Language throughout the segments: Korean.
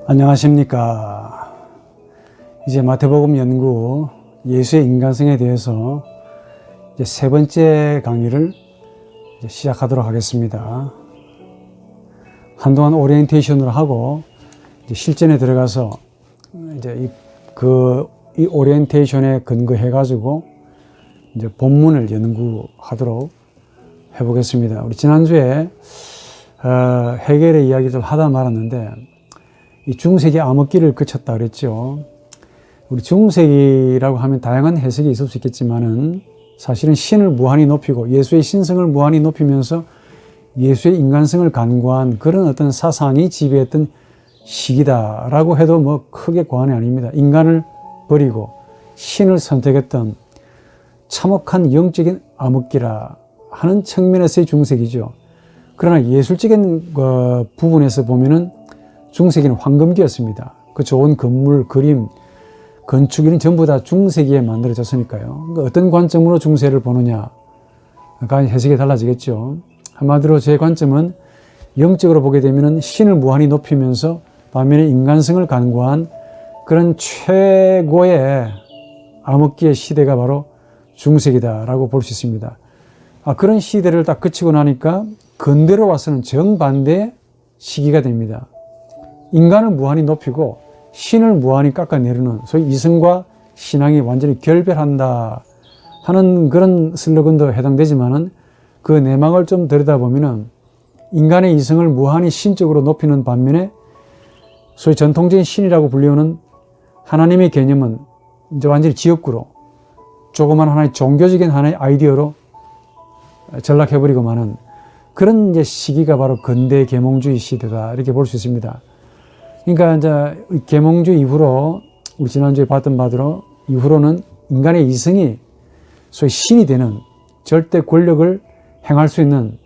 안녕하십니까. 이제 마태복음 연구 예수의 인간성에 대해서 이제 세 번째 강의를 이제 시작하도록 하겠습니다. 한동안 오리엔테이션을 하고 이제 실전에 들어가서 이제 이 오리엔테이션에 근거해 가지고 이제 본문을 연구하도록 해보겠습니다. 우리 지난주에 헤겔의 이야기를 하다 말았는데 이 중세기 암흑기를 거쳤다 그랬죠. 우리 중세기라고 하면 다양한 해석이 있을 수 있겠지만은 사실은 신을 무한히 높이고 예수의 신성을 무한히 높이면서 예수의 인간성을 간구한 그런 어떤 사상이 지배했던 시기다라고 해도 뭐 크게 과언이 아닙니다. 인간을 버리고 신을 선택했던 참혹한 영적인 암흑기라 하는 측면에서의 중세기죠. 그러나 예술적인 부분에서 보면은 중세기는 황금기였습니다. 그 좋은 건물, 그림, 건축이는 전부 다 중세기에 만들어졌으니까요. 그러니까 어떤 관점으로 중세를 보느냐가 해석이 달라지겠죠. 한마디로 제 관점은 영적으로 보게 되면 신을 무한히 높이면서 반면에 인간성을 간구한 그런 최고의 암흑기의 시대가 바로 중세기다라고 볼 수 있습니다. 그런 시대를 딱 거치고 나니까 근대로 와서는 정반대의 시기가 됩니다. 인간을 무한히 높이고 신을 무한히 깎아내리는 소위 이성과 신앙이 완전히 결별한다 하는 그런 슬로건도 해당되지만은 그 내막을 좀 들여다보면은 인간의 이성을 무한히 신적으로 높이는 반면에 소위 전통적인 신이라고 불리우는 하나님의 개념은 이제 완전히 지역구로 조그만 하나의 종교적인 하나의 아이디어로 전락해버리고 마는 그런 이제 시기가 바로 근대 계몽주의 시대다 이렇게 볼 수 있습니다. 그러니까 이제 계몽주의 이후로 우리 지난주에 봤던 바대로 이후로는 인간의 이성이 소위 신이 되는 절대 권력을 행할 수 있는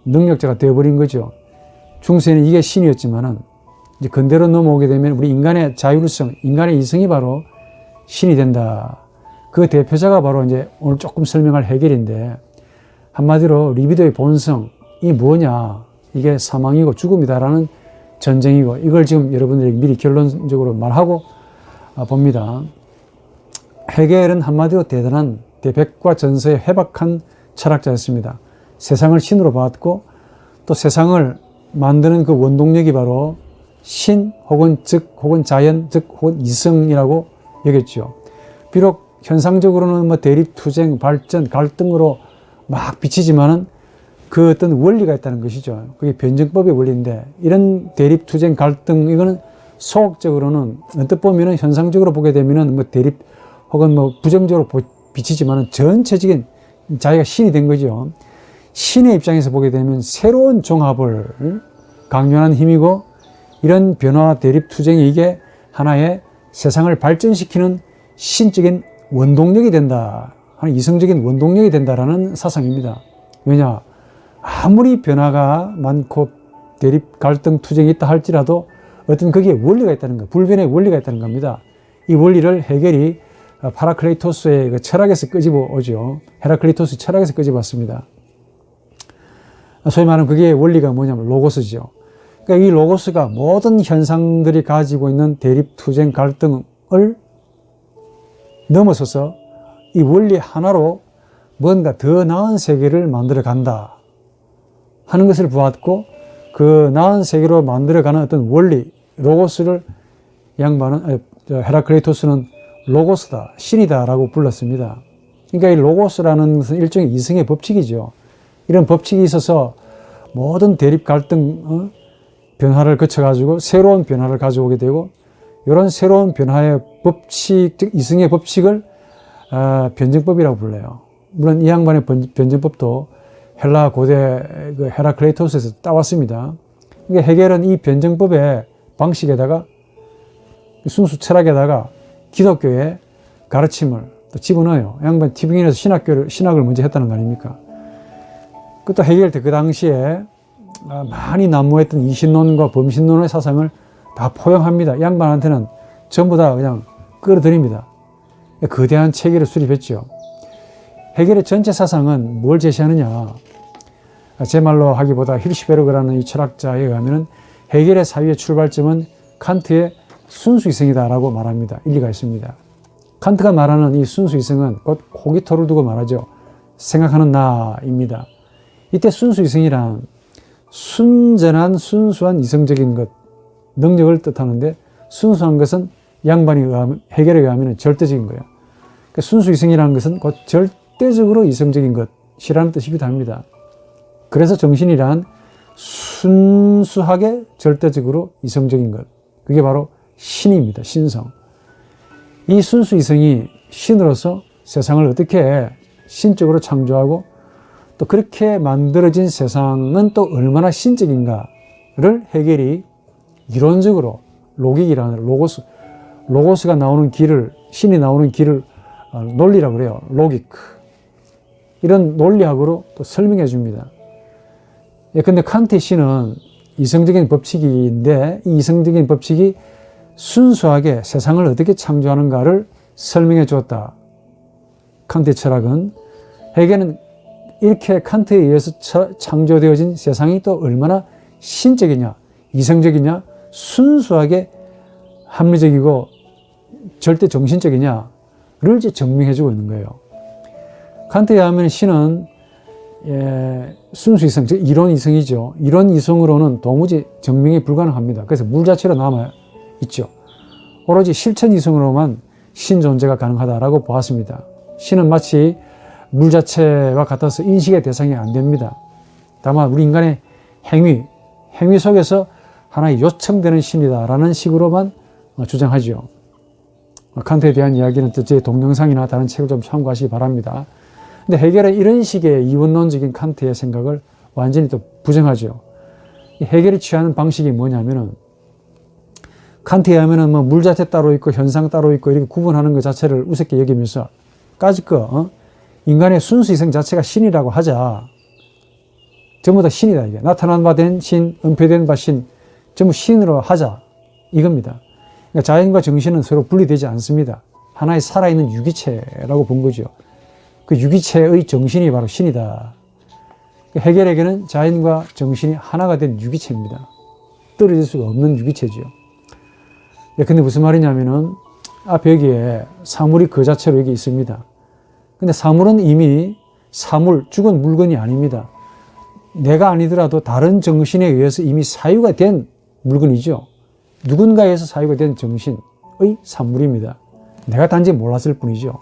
능력자가 되어버린 거죠. 중세는 이게 신이었지만은 이제 근대로 넘어오게 되면 우리 인간의 자율성, 인간의 이성이 바로 신이 된다. 그 대표자가 바로 이제 오늘 조금 설명할 헤겔인데 한마디로 리비도의 본성이 뭐냐? 이게 사망이고 죽음이다라는 전쟁이고 이걸 지금 여러분들에게 미리 결론적으로 말하고 봅니다. 헤겔은 한마디로 대단한 대백과 전서의 회박한 철학자였습니다. 세상을 신으로 봤고 또 세상을 만드는 그 원동력이 바로 신 혹은 즉 혹은 자연 즉 혹은 이성이라고 여겼죠. 비록 현상적으로는 뭐 대립, 투쟁, 발전, 갈등으로 막 비치지만은 그 어떤 원리가 있다는 것이죠. 그게 변증법의 원리인데 이런 대립, 투쟁, 갈등 이거는 소극적으로는 언뜻 보면은 현상적으로 보게 되면은 뭐 대립 혹은 뭐 부정적으로 비치지만은 전체적인 자기가 신이 된 거죠. 신의 입장에서 보게 되면 새로운 종합을 강요하는 힘이고 이런 변화, 대립, 투쟁이 이게 하나의 세상을 발전시키는 신적인 원동력이 된다. 하는 이성적인 원동력이 된다라는 사상입니다. 왜냐? 아무리 변화가 많고 대립, 갈등, 투쟁이 있다 할지라도 어떤 거기에 원리가 있다는 거, 불변의 원리가 있다는 겁니다. 이 원리를 헤겔이 파라클레이토스의 그 철학에서 끄집어오죠. 헤라클리토스 철학에서 끄집어왔습니다. 소위 말하면 그게 원리가 뭐냐면 로고스죠. 그러니까 이 로고스가 모든 현상들이 가지고 있는 대립, 투쟁, 갈등을 넘어서서 이 원리 하나로 뭔가 더 나은 세계를 만들어 간다 하는 것을 보았고 그 나은 세계로 만들어가는 어떤 원리, 로고스를 양반은, 헤라클레이토스는 로고스다, 신이다라고 불렀습니다. 그러니까 이 로고스라는 것은 일종의 이성의 법칙이죠. 이런 법칙이 있어서 모든 대립, 갈등, 변화를 거쳐가지고 새로운 변화를 가져오게 되고 이런 새로운 변화의 법칙, 즉 이성의 법칙을 변증법이라고 불러요. 물론 이 양반의 변증법도 헬라 고대 그 헤라클레이토스에서 따왔습니다. 그러니까 헤겔은 이 변증법의 방식에다가 순수 철학에다가 기독교의 가르침을 또 집어넣어요. 양반 티빙인에서 신학을 먼저 했다는 거 아닙니까? 또 헤겔 때 그 당시에 많이 난무했던 이신론과 범신론의 사상을 다 포용합니다. 양반한테는 전부 다 그냥 끌어들입니다. 거대한 체계를 수립했죠. 헤겔의 전체 사상은 뭘 제시하느냐? 제 말로 하기보다 힐시베르그라는 이 철학자에 의하면 헤겔의 사유의 출발점은 칸트의 순수이성이다라고 말합니다. 일리가 있습니다. 칸트가 말하는 이 순수이성은 곧 고기토를 두고 말하죠. 생각하는 나입니다. 이때 순수이성이란 순전한 순수한 이성적인 것, 능력을 뜻하는데 순수한 것은 양반이 해결에 의하면 절대적인 거예요. 그러니까 순수이성이라는 것은 곧 절대적으로 이성적인 것이라는 뜻이기도 합니다. 그래서 정신이란 순수하게 절대적으로 이성적인 것, 그게 바로 신입니다. 신성. 이 순수이성이 신으로서 세상을 어떻게 신적으로 창조하고 또 그렇게 만들어진 세상은 또 얼마나 신적인가를 해겔이 이론적으로 로직이라는 로고스가 나오는 길을, 신이 나오는 길을 논리라고 그래요. 로직. 이런 논리학으로 또 설명해 줍니다. 근데 칸트의 신은 이성적인 법칙인데 이 이성적인 법칙이 순수하게 세상을 어떻게 창조하는가를 설명해 주었다. 칸트의 철학은 해겔은 이렇게 칸트에 의해서 창조되어진 세상이 또 얼마나 신적이냐, 이성적이냐, 순수하게 합리적이고 절대 정신적이냐를 이제 증명해 주고 있는 거예요. 칸트에 의하면 신은 순수이성, 즉 이론이성이죠. 이론이성으로는 도무지 증명이 불가능합니다. 그래서 물 자체로 남아 있죠. 오로지 실천이성으로만 신 존재가 가능하다라고 보았습니다. 신은 마치 물 자체와 같아서 인식의 대상이 안 됩니다. 다만 우리 인간의 행위 속에서 하나의 요청되는 신이다라는 식으로만 주장하죠. 칸트에 대한 이야기는 제 동영상이나 다른 책을 좀 참고하시기 바랍니다. 근데 해겔은 이런 식의 이원론적인 칸트의 생각을 완전히 또 부정하죠. 해겔이 취하는 방식이 뭐냐면은 칸트에 의하면은 뭐 물 자체 따로 있고 현상 따로 있고 이렇게 구분하는 것 자체를 우습게 여기면서 까짓 인간의 순수이성 자체가 신이라고 하자. 전부 다 신이다 이게. 나타난 바 된 신, 은폐된 바 신, 전부 신으로 하자 이겁니다. 그러니까 자연과 정신은 서로 분리되지 않습니다. 하나의 살아있는 유기체라고 본 거죠. 그 유기체의 정신이 바로 신이다. 해겔에게는 자연과 정신이 하나가 된 유기체입니다. 떨어질 수가 없는 유기체죠. 근데 무슨 말이냐면은 앞에 여기에 사물이 그 자체로 여기 있습니다. 근데 사물은 이미 죽은 물건이 아닙니다. 내가 아니더라도 다른 정신에 의해서 이미 사유가 된 물건이죠. 누군가에 의해서 사유가 된 정신의 산물입니다. 내가 단지 몰랐을 뿐이죠.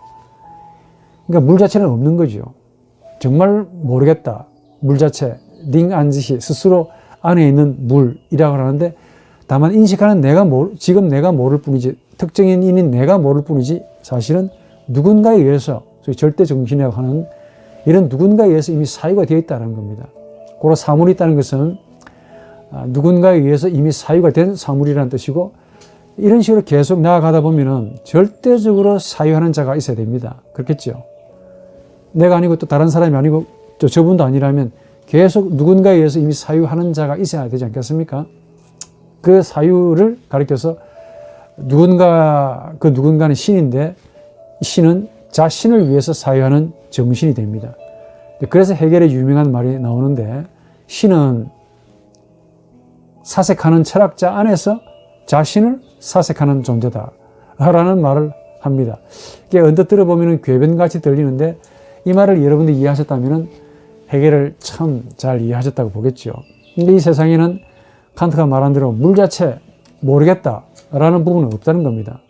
그러니까 물 자체는 없는 거죠. 정말 모르겠다. 물 자체, 링 안지시, 스스로 안에 있는 물이라고 하는데 다만 인식하는 지금 내가 모를 뿐이지, 특정인인 내가 모를 뿐이지 사실은 누군가에 의해서 소위 절대 정신이라고 하는 이런 누군가에 의해서 이미 사유가 되어 있다는 겁니다. 고로 사물이 있다는 것은 누군가에 의해서 이미 사유가 된 사물이라는 뜻이고 이런 식으로 계속 나아가다 보면은 절대적으로 사유하는 자가 있어야 됩니다. 그렇겠죠. 내가 아니고 또 다른 사람이 아니고 또 저분도 아니라면 계속 누군가에 의해서 이미 사유하는 자가 있어야 되지 않겠습니까? 그 사유를 가리켜서 그 누군가는 신인데 신은 자신을 위해서 사유하는 정신이 됩니다. 그래서 해겔의 유명한 말이 나오는데 신은 사색하는 철학자 안에서 자신을 사색하는 존재다 라는 말을 합니다. 이게 언뜻 들어보면 궤변같이 들리는데 이 말을 여러분들이 이해하셨다면 해겔을 참 잘 이해하셨다고 보겠죠. 근데 이 세상에는 칸트가 말한 대로 물 자체 모르겠다 라는 부분은 없다는 겁니다.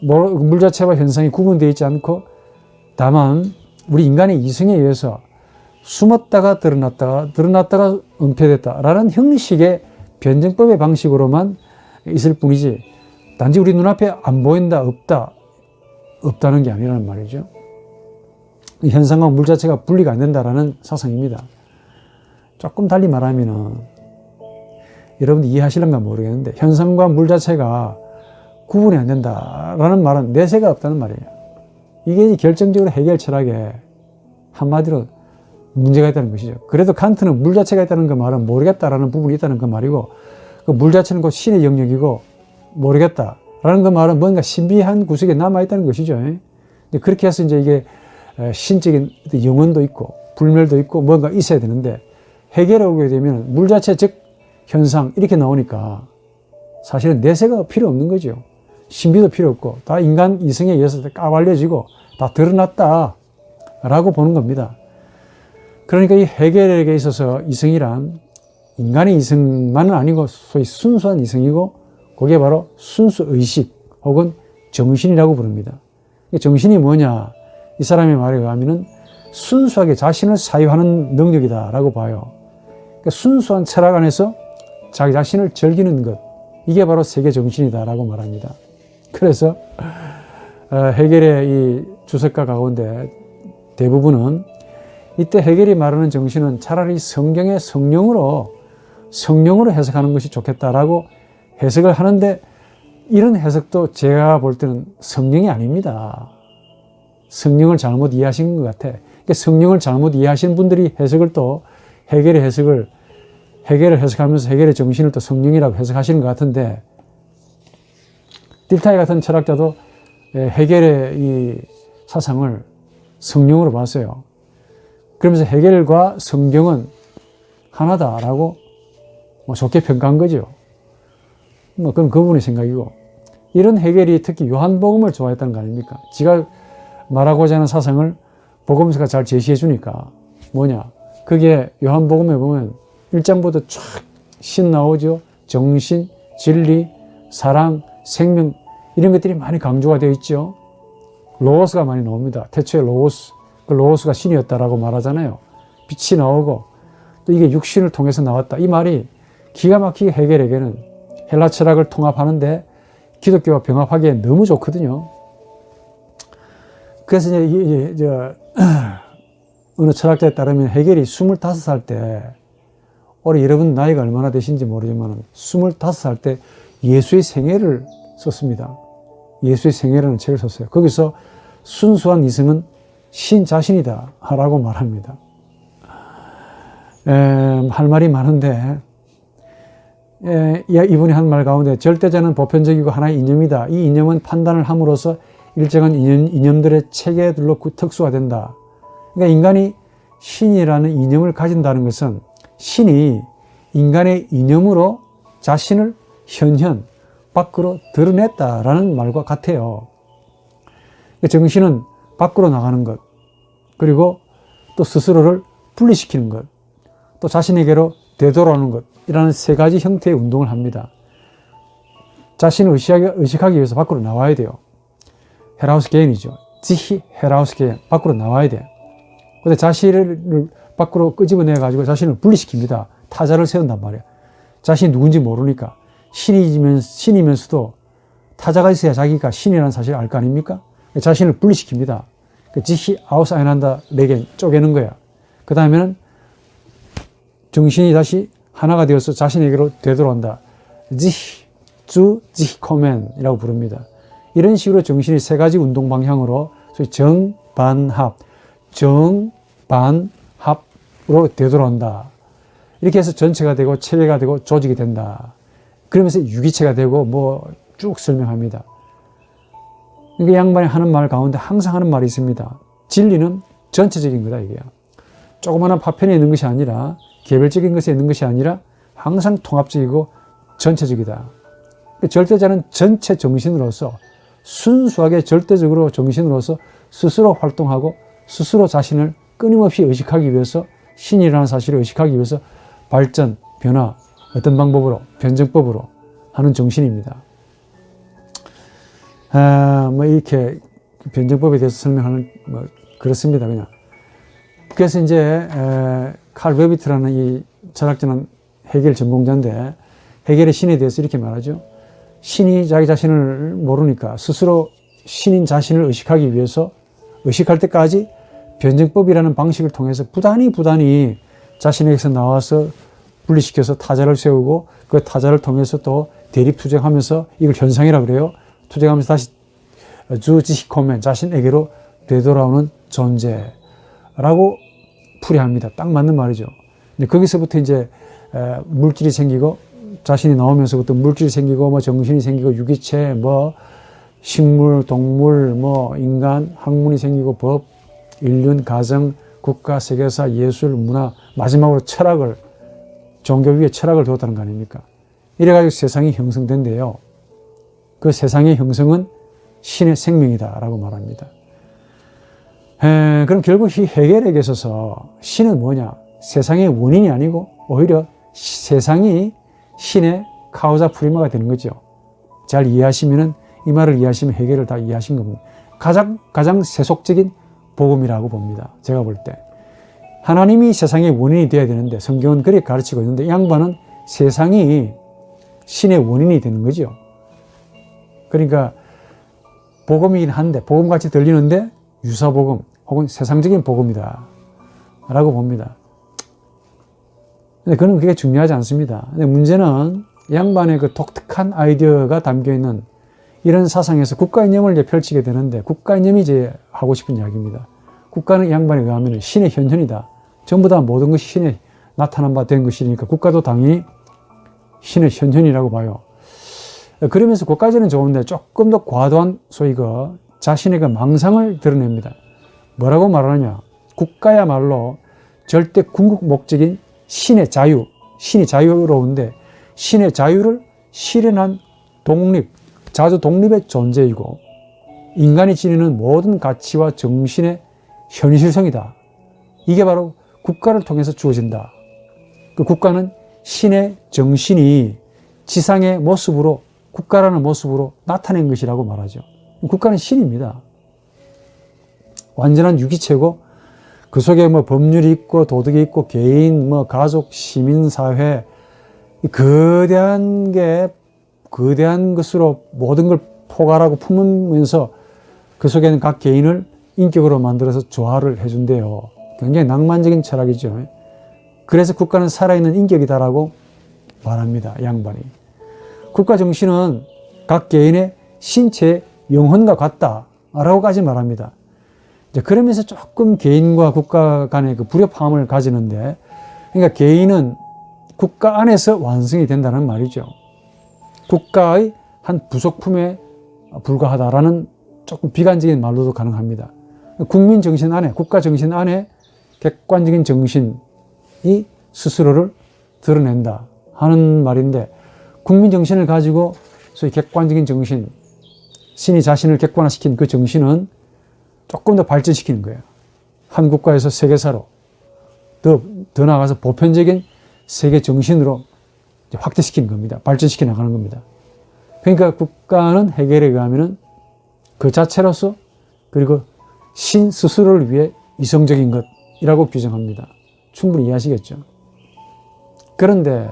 물 자체와 현상이 구분되어 있지 않고 다만 우리 인간의 이성에 의해서 숨었다가 드러났다가 은폐됐다라는 형식의 변증법의 방식으로만 있을 뿐이지 단지 우리 눈앞에 안 보인다, 없다는 게 아니라는 말이죠. 현상과 물 자체가 분리가 안 된다라는 사상입니다. 조금 달리 말하면은 여러분들 이해하실런가 모르겠는데 현상과 물 자체가 구분이 안 된다라는 말은 내세가 없다는 말이에요. 이게 결정적으로 해겔 철학에 한마디로 문제가 있다는 것이죠. 그래도 칸트는 물 자체가 있다는 그 말은 모르겠다라는 부분이 있다는 그 말이고 그 물 자체는 곧 신의 영역이고 모르겠다라는 그 말은 뭔가 신비한 구석에 남아있다는 것이죠. 그렇게 해서 이제 이게 신적인 영혼도 있고 불멸도 있고 뭔가 있어야 되는데 해겔에 오게 되면 물 자체 즉 현상 이렇게 나오니까 사실은 내세가 필요 없는 거죠. 신비도 필요 없고 다 인간 이성에 의해서 까발려지고 다 드러났다라고 보는 겁니다. 그러니까 이 헤겔에게 있어서 이성이란 인간의 이성만은 아니고 소위 순수한 이성이고 그게 바로 순수 의식 혹은 정신이라고 부릅니다. 정신이 뭐냐? 이 사람의 말에 의하면 순수하게 자신을 사유하는 능력이다라고 봐요. 그러니까 순수한 철학 안에서 자기 자신을 즐기는 것, 이게 바로 세계 정신이다라고 말합니다. 그래서 헤겔의 이 주석가 가운데 대부분은 이때 헤겔이 말하는 정신은 차라리 성경의 성령으로 해석하는 것이 좋겠다라고 해석을 하는데, 이런 해석도 제가 볼 때는 성령이 아닙니다. 성령을 잘못 이해하신 것 같아. 그러니까 성령을 잘못 이해하신 분들이 해석을 또 헤겔을 해석하면서 헤겔의 정신을 또 성령이라고 해석하시는 것 같은데, 딜타이 같은 철학자도 헤겔의 이 사상을 성령으로 봤어요. 그러면서 헤겔과 성경은 하나다라고 좋게 평가한 거죠. 그건 그분의 생각이고, 이런 헤겔이 특히 요한복음을 좋아했다는 거 아닙니까? 지가 말하고자 하는 사상을 복음서가 잘 제시해 주니까 뭐냐? 그게 요한복음에 보면 1장부터 쫙 신 나오죠. 정신, 진리, 사랑, 생명, 이런 것들이 많이 강조가 되어 있죠. 로고스가 많이 나옵니다. 태초에 로고스, 그 로고스가 신이었다라고 말하잖아요. 빛이 나오고 또 이게 육신을 통해서 나왔다. 이 말이 기가 막히게 헤겔에게는 헬라 철학을 통합하는데 기독교와 병합하기에 너무 좋거든요. 그래서 이제 어느 철학자에 따르면 헤겔이 25살 때, 올해 여러분 나이가 얼마나 되신지 모르지만 25살 때 예수의 생애를 썼습니다. 예수의 생애라는 책을 썼어요. 거기서 순수한 이성은 신 자신이다 라고 말합니다. 할 말이 많은데, 이분이 한 말 가운데 절대자는 보편적이고 하나의 이념이다. 이 이념은 판단을 함으로써 일정한 이념들의 체계들로 특수화된다. 그러니까 인간이 신이라는 이념을 가진다는 것은 신이 인간의 이념으로 자신을 현현 밖으로 드러냈다라는 말과 같아요. 정신은 밖으로 나가는 것, 그리고 또 스스로를 분리시키는 것, 또 자신에게로 되돌아오는 것, 이라는 세 가지 형태의 운동을 합니다. 자신을 의식하기 위해서 밖으로 나와야 돼요. 헤라우스게인이죠. 지히 헤라우스게인, 밖으로 나와야 돼. 근데 자신을 밖으로 끄집어내가지고 자신을 분리시킵니다. 타자를 세운단 말이에요. 자신이 누군지 모르니까. 신이면서도 타자가 있어야 자기가 신이라는 사실을 알 거 아닙니까? 자신을 분리시킵니다. 지히 아우스아인한다 레겐, 쪼개는 거야. 그 다음에는 정신이 다시 하나가 되어서 자신에게로 되돌아온다. 지코멘이라고 부릅니다. 이런 식으로 정신이 세 가지 운동 방향으로 소위 정반합으로 되돌아온다. 이렇게 해서 전체가 되고 체계가 되고 조직이 된다. 그러면서 유기체가 되고 쭉 설명합니다. 그러니까 양반이 하는 말 가운데 항상 하는 말이 있습니다. 진리는 전체적인 거다, 이게요. 조그마한 파편에 있는 것이 아니라, 개별적인 것에 있는 것이 아니라 항상 통합적이고 전체적이다. 절대자는 전체 정신으로서, 순수하게 절대적으로 정신으로서 스스로 활동하고 스스로 자신을 끊임없이 의식하기 위해서, 신이라는 사실을 의식하기 위해서 발전, 변화, 어떤 방법으로, 변증법으로 하는 정신입니다. 이렇게 변증법에 대해서 설명하는, 그렇습니다, 그냥. 그래서 이제, 칼 베비트라는 이 철학자는 헤겔 전공자인데, 헤겔의 신에 대해서 이렇게 말하죠. 신이 자기 자신을 모르니까 스스로 신인 자신을 의식하기 위해서, 의식할 때까지 변증법이라는 방식을 통해서 부단히 자신에게서 나와서 분리시켜서 타자를 세우고, 그 타자를 통해서 또 대립 투쟁하면서, 이걸 현상이라고 그래요. 투쟁하면서 다시 주지히코멘, 자신에게로 되돌아오는 존재라고 풀이합니다. 딱 맞는 말이죠. 근데 거기서부터 이제 물질이 생기고, 자신이 나오면서부터 물질이 생기고, 정신이 생기고, 유기체, 식물, 동물, 인간, 학문이 생기고, 법, 인륜, 가정, 국가, 세계사, 예술, 문화, 마지막으로 철학을, 종교 위에 철학을 두었다는 거 아닙니까? 이래가지고 세상이 형성된대요. 그 세상의 형성은 신의 생명이다라고 말합니다. 그럼 결국 이 헤겔에게 있어서 신은 뭐냐? 세상의 원인이 아니고 오히려 세상이 신의 카우자 프리마가 되는 거죠. 잘 이해하시면은, 이 말을 이해하시면 헤겔을 다 이해하신 겁니다. 가장 세속적인 복음이라고 봅니다. 제가 볼 때. 하나님이 세상의 원인이 되어야 되는데, 성경은 그렇게 가르치고 있는데, 이 양반은 세상이 신의 원인이 되는 거죠. 그러니까 복음이긴 한데, 복음같이 들리는데 유사복음 혹은 세상적인 복음이다 라고 봅니다. 근데 그는 그게 중요하지 않습니다. 근데 문제는 이 양반의 그 독특한 아이디어가 담겨있는 이런 사상에서 국가이념을 이제 펼치게 되는데, 국가이념이 이제 하고 싶은 이야기입니다. 국가는 이 양반에 의하면 신의 현현이다. 전부 다 모든 것이 신의 나타난 바 된 것이니까 국가도 당연히 신의 현현이라고 봐요. 그러면서 그까지는 좋은데 조금 더 과도한 소위 그 자신의 그 망상을 드러냅니다. 뭐라고 말하느냐? 국가야말로 절대 궁극 목적인 신의 자유, 신이 자유로운데 신의 자유를 실현한 독립, 자주 독립의 존재이고 인간이 지니는 모든 가치와 정신의 현실성이다. 이게 바로 국가를 통해서 주어진다. 그 국가는 신의 정신이 지상의 모습으로, 국가라는 모습으로 나타낸 것이라고 말하죠. 국가는 신입니다. 완전한 유기체고 그 속에 뭐 법률이 있고 도덕이 있고 개인, 뭐 가족, 시민사회, 거대한 것으로 모든 걸 포괄하고 품으면서 그 속에는 각 개인을 인격으로 만들어서 조화를 해준대요. 굉장히 낭만적인 철학이죠. 그래서 국가는 살아있는 인격이다라고 말합니다. 양반이. 국가 정신은 각 개인의 신체의 영혼과 같다라고까지 말합니다. 이제 그러면서 조금 개인과 국가 간의 그 불협화음을 가지는데, 그러니까 개인은 국가 안에서 완성이 된다는 말이죠. 국가의 한 부속품에 불과하다라는 조금 비관적인 말로도 가능합니다. 국민 정신 안에, 국가 정신 안에 객관적인 정신이 스스로를 드러낸다 하는 말인데, 국민 정신을 가지고 소위 객관적인 정신, 신이 자신을 객관화시킨 그 정신은 조금 더 발전시키는 거예요. 한 국가에서 세계사로 더 나아가서 보편적인 세계 정신으로 확대시키는 겁니다. 발전시켜 나가는 겁니다. 그러니까 국가는 헤겔에 의하면 그 자체로서, 그리고 신 스스로를 위해 이성적인 것이라고 규정합니다. 충분히 이해하시겠죠? 그런데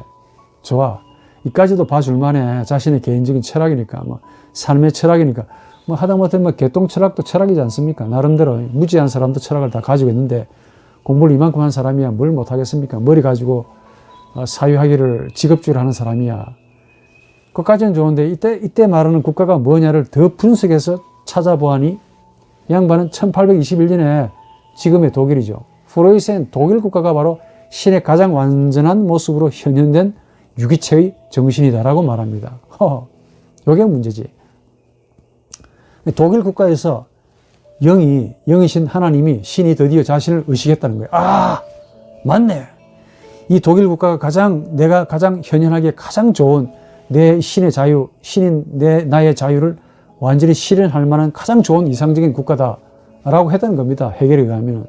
좋아, 이까지도 봐줄 만해. 자신의 개인적인 철학이니까, 뭐 삶의 철학이니까, 뭐 하다못해 뭐 개똥 철학도 철학이지 않습니까? 나름대로 무지한 사람도 철학을 다 가지고 있는데 공부를 이만큼 한 사람이야 뭘 못하겠습니까? 머리 가지고 사유하기를 직업주의를 하는 사람이야. 그것까지는 좋은데 이때 말하는 국가가 뭐냐를 더 분석해서 찾아보아니 이 양반은 1821년에 지금의 독일이죠. 프로이센 독일 국가가 바로 신의 가장 완전한 모습으로 현현된 유기체의 정신이다라고 말합니다. 이게 문제지. 독일 국가에서 영이신 하나님이, 신이 드디어 자신을 의식했다는 거예요. 아, 맞네. 이 독일 국가가 내가 가장 현현하게 가장 좋은 내 신의 자유, 신인 나의 자유를 완전히 실현할 만한 가장 좋은 이상적인 국가다라고 했다는 겁니다. 헤겔에 의하면.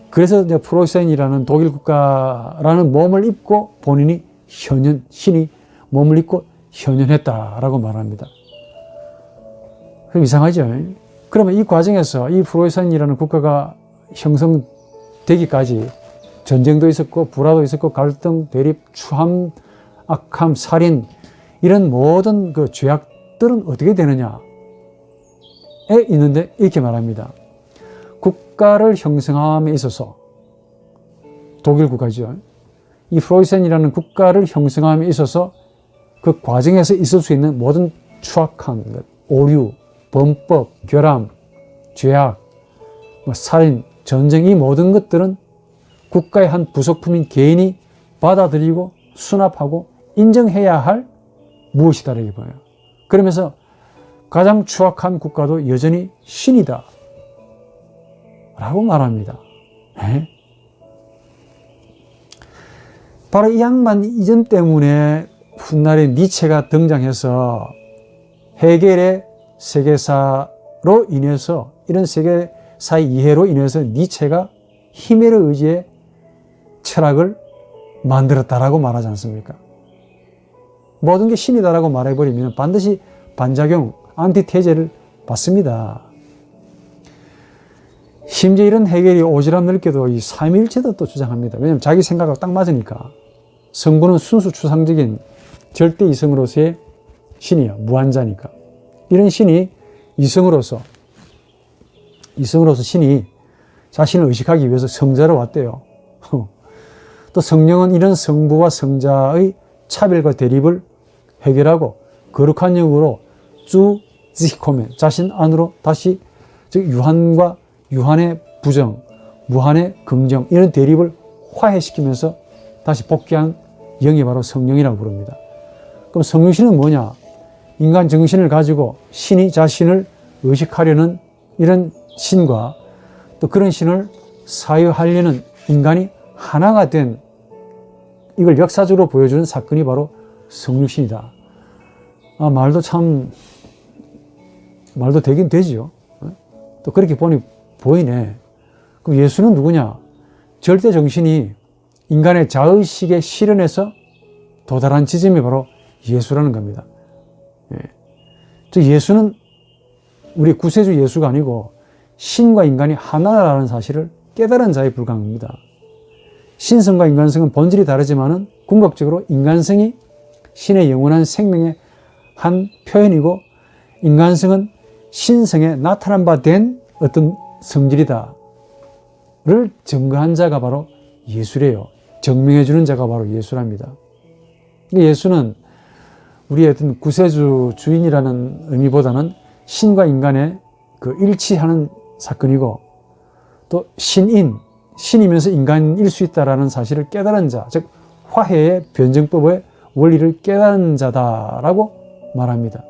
그래서 이제 프로이센이라는 독일 국가라는 몸을 입고 본인이 신이 몸을 입고 현현했다라고 말합니다. 그럼 이상하죠? 그러면 이 과정에서 이 프로이센이라는 국가가 형성되기까지 전쟁도 있었고, 불화도 있었고, 갈등, 대립, 추함, 악함, 살인, 이런 모든 그 죄악들은 어떻게 되느냐에 있는데, 이렇게 말합니다. 국가를 형성함에 있어서, 독일 국가죠. 이 프로이센이라는 국가를 형성함에 있어서 그 과정에서 있을 수 있는 모든 추악한 것, 오류, 범법, 결함, 죄악, 살인, 전쟁, 이 모든 것들은 국가의 한 부속품인 개인이 받아들이고 수납하고 인정해야 할 무엇이다 이렇게 보여요. 그러면서 가장 추악한 국가도 여전히 신이다 라고 말합니다. 바로 이 양반 이 점 때문에 훗날에 니체가 등장해서 헤겔의 세계사로 인해서, 이런 세계사의 이해로 인해서 니체가 히메르 의지의 철학을 만들었다라고 말하지 않습니까? 모든 게 신이다라고 말해버리면 반드시 반작용, 안티테제를 받습니다. 심지어 이런 헤겔이 오지랖 넓게도 이 삼위일체도 또 주장합니다. 왜냐하면 자기 생각하고 딱 맞으니까. 성부는 순수 추상적인 절대 이성으로서의 신이야. 무한자니까. 이런 신이 이성으로서 신이 자신을 의식하기 위해서 성자로 왔대요. 또 성령은 이런 성부와 성자의 차별과 대립을 해결하고 거룩한 영으로 쭈지코멘, 자신 안으로 다시, 즉 유한과 유한의 부정, 무한의 긍정, 이런 대립을 화해시키면서 다시 복귀한 영이 바로 성령이라고 부릅니다. 그럼 성령신은 뭐냐? 인간 정신을 가지고 신이 자신을 의식하려는 이런 신과 또 그런 신을 사유하려는 인간이 하나가 된, 이걸 역사적으로 보여주는 사건이 바로 성육신이다. 말도 되긴 되지요. 또 그렇게 보이네. 그럼 예수는 누구냐? 절대 정신이 인간의 자의식의 실현에서 도달한 지점이 바로 예수라는 겁니다. 즉 예수는 우리 구세주 예수가 아니고 신과 인간이 하나라는 사실을 깨달은 자에 불과합니다. 신성과 인간성은 본질이 다르지만은 궁극적으로 인간성이 신의 영원한 생명의 한 표현이고, 인간성은 신성에 나타난 바 된 어떤 성질이다를 증거한 자가 바로 예수래요. 증명해 주는 자가 바로 예수랍니다. 예수는 우리의 어떤 구세주 주인이라는 의미보다는 신과 인간의 그 일치하는 사건이고, 또 신이면서 인간일 수 있다라는 사실을 깨달은 자, 즉 화해의 변증법의 원리를 깨달은 자다라고 말합니다.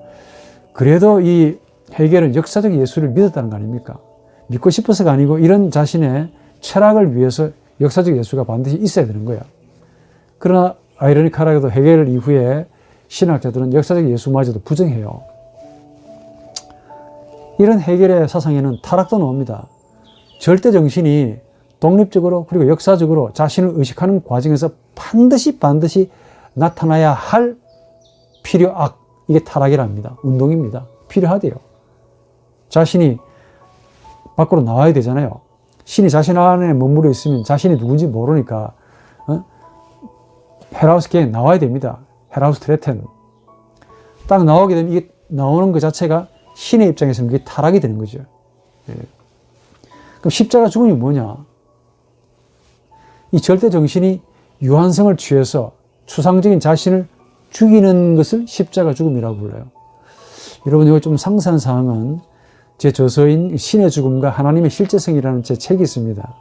그래도 이 헤겔은 역사적 예수를 믿었다는 거 아닙니까? 믿고 싶어서가 아니고 이런 자신의 철학을 위해서 역사적 예수가 반드시 있어야 되는 거야. 그러나 아이러니컬하게도 헤겔 이후에 신학자들은 역사적 예수마저도 부정해요. 이런 헤겔의 사상에는 타락도 나옵니다. 절대 정신이 독립적으로 그리고 역사적으로 자신을 의식하는 과정에서 반드시 나타나야 할 필요악, 이게 타락이랍니다. 운동입니다. 필요하대요. 자신이 밖으로 나와야 되잖아요. 신이 자신 안에 머무르 있으면 자신이 누군지 모르니까 헤라우스계에 나와야 됩니다. 헤라우스 트레텐. 딱 나오게 되면 이게 나오는 것 자체가 신의 입장에서는 이게 타락이 되는 거죠. 그럼 십자가 죽음이 뭐냐? 이 절대 정신이 유한성을 취해서 추상적인 자신을 죽이는 것을 십자가 죽음이라고 불러요. 여러분, 이거 좀 상세한 사항은 제 저서인 신의 죽음과 하나님의 실제성이라는 제 책이 있습니다.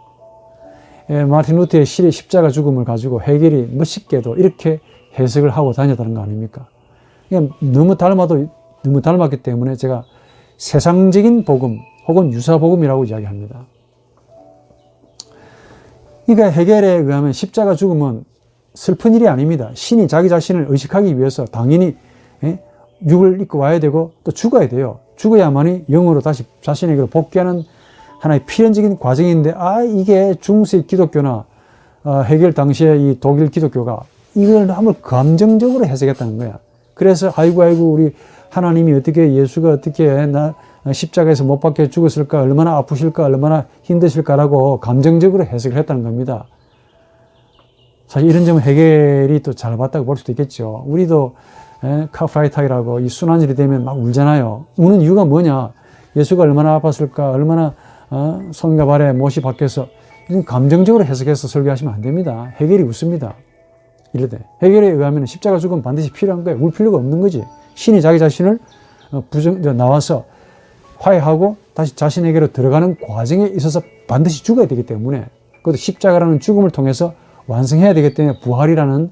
마틴 루터의 시의 십자가 죽음을 가지고 헤겔이 멋있게도 이렇게 해석을 하고 다녔다는 거 아닙니까? 너무 닮았기 때문에 제가 세상적인 복음 혹은 유사복음이라고 이야기합니다. 그러니까 헤겔에 의하면 십자가 죽음은 슬픈 일이 아닙니다. 신이 자기 자신을 의식하기 위해서 당연히 육을 입고 와야 되고 또 죽어야 돼요. 죽어야만이 영으로 다시 자신에게로 복귀하는 하나의 필연적인 과정인데, 이게 중세 기독교나 헤겔 당시에 이 독일 기독교가 이걸 한번 감정적으로 해석했다는 거야. 그래서 아이고 우리 하나님이 어떻게, 예수가 어떻게 나 십자가에서 못 박혀 죽었을까, 얼마나 아프실까, 얼마나 힘드실까라고 감정적으로 해석을 했다는 겁니다. 사실 이런 점은 헤겔이 또 잘 봤다고 볼 수도 있겠죠. 우리도 카프라이탁이라고 이 순환일이 되면 막 울잖아요. 우는 이유가 뭐냐? 예수가 얼마나 아팠을까, 얼마나 손과 발에 못이 박혀서, 이런 감정적으로 해석해서 설교하시면 안 됩니다. 헤겔이 웃습니다. 이러되 헤겔에 의하면 십자가 죽음은 반드시 필요한 거예요. 울 필요가 없는 거지. 신이 자기 자신을 나와서 화해하고 다시 자신에게로 들어가는 과정에 있어서 반드시 죽어야 되기 때문에, 그것도 십자가라는 죽음을 통해서 완성해야 되기 때문에, 부활이라는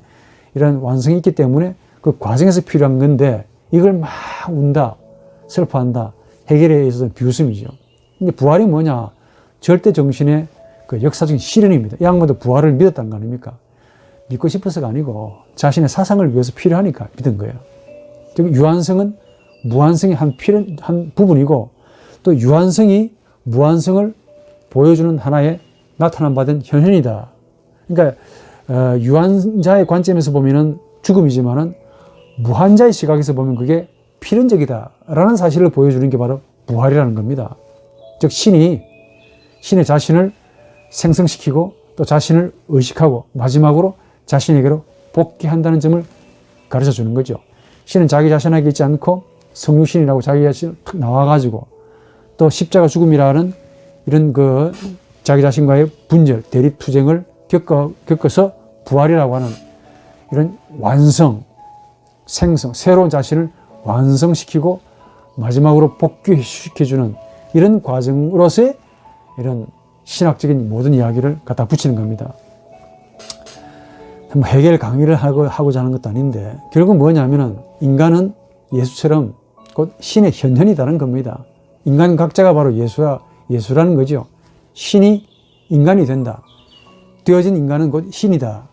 이런 완성이 있기 때문에 그 과정에서 필요한 건데, 이걸 막 운다, 슬퍼한다, 헤겔에 있어서는 비웃음이죠. 근데 부활이 뭐냐? 절대 정신의 그 역사적인 실현입니다. 이 양반도 부활을 믿었다는 거 아닙니까? 믿고 싶어서가 아니고 자신의 사상을 위해서 필요하니까 믿은 거예요. 즉 유한성은 무한성의 한 부분이고 또 유한성이 무한성을 보여주는 하나의 나타남받은 현현이다. 그러니까 유한자의 관점에서 보면은 죽음이지만은 무한자의 시각에서 보면 그게 필연적이다라는 사실을 보여주는 게 바로 부활이라는 겁니다. 즉 신의 자신을 생성시키고 또 자신을 의식하고 마지막으로 자신에게로 복귀한다는 점을 가르쳐 주는 거죠. 신은 자기 자신에게 있지 않고 성육신이라고 자기 자신을 탁 나와가지고 또 십자가 죽음이라는 이런 그 자기 자신과의 분절, 대립 투쟁을 겪어서 부활이라고 하는 이런 완성, 생성, 새로운 자신을 완성시키고 마지막으로 복귀시켜주는 이런 과정으로서의 이런 신학적인 모든 이야기를 갖다 붙이는 겁니다. 뭐 해결 강의를 하고자 하는 것도 아닌데 결국 뭐냐면은 인간은 예수처럼 곧 신의 현현이다는 겁니다. 인간 각자가 바로 예수라는 거죠. 신이 인간이 된다. 되어진 인간은 곧 신이다.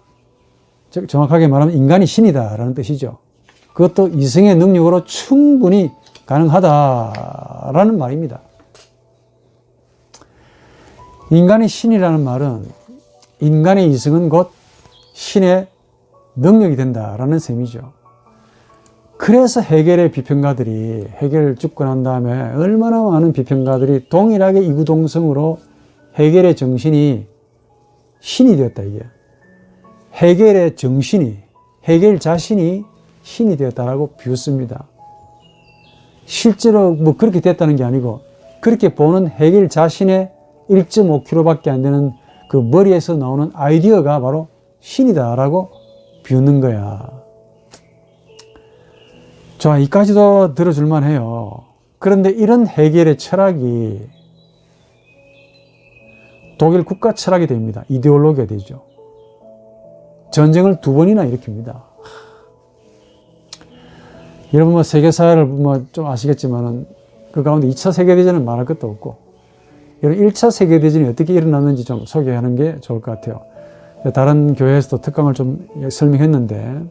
즉 정확하게 말하면 인간이 신이다라는 뜻이죠. 그것도 이성의 능력으로 충분히 가능하다라는 말입니다. 인간이 신이라는 말은 인간의 이성은 곧 신의 능력이 된다라는 셈이죠. 그래서 해겔의 비평가들이 해겔을 죽고 난 다음에 얼마나 많은 비평가들이 동일하게 이구동성으로 해겔의 정신이 신이 되었다 이게. 해겔의 정신이 해겔 자신이 신이 되었다라고 비웃습니다. 실제로 뭐 그렇게 됐다는 게 아니고 그렇게 보는 해겔 자신의 1.5kg밖에 안 되는 그 머리에서 나오는 아이디어가 바로 신이다라고 비웃는 거야. 자, 이까지도 들어줄만 해요. 그런데 이런 해겔의 철학이 독일 국가 철학이 됩니다. 이데올로기가 되죠. 전쟁을 2번이나 일으킵니다. 여러분 뭐 세계사를 뭐 좀 아시겠지만은 그 가운데 2차 세계대전은 말할 것도 없고 이런 1차 세계대전이 어떻게 일어났는지 좀 소개하는 게 좋을 것 같아요. 다른 교회에서도 특강을 좀 설명했는데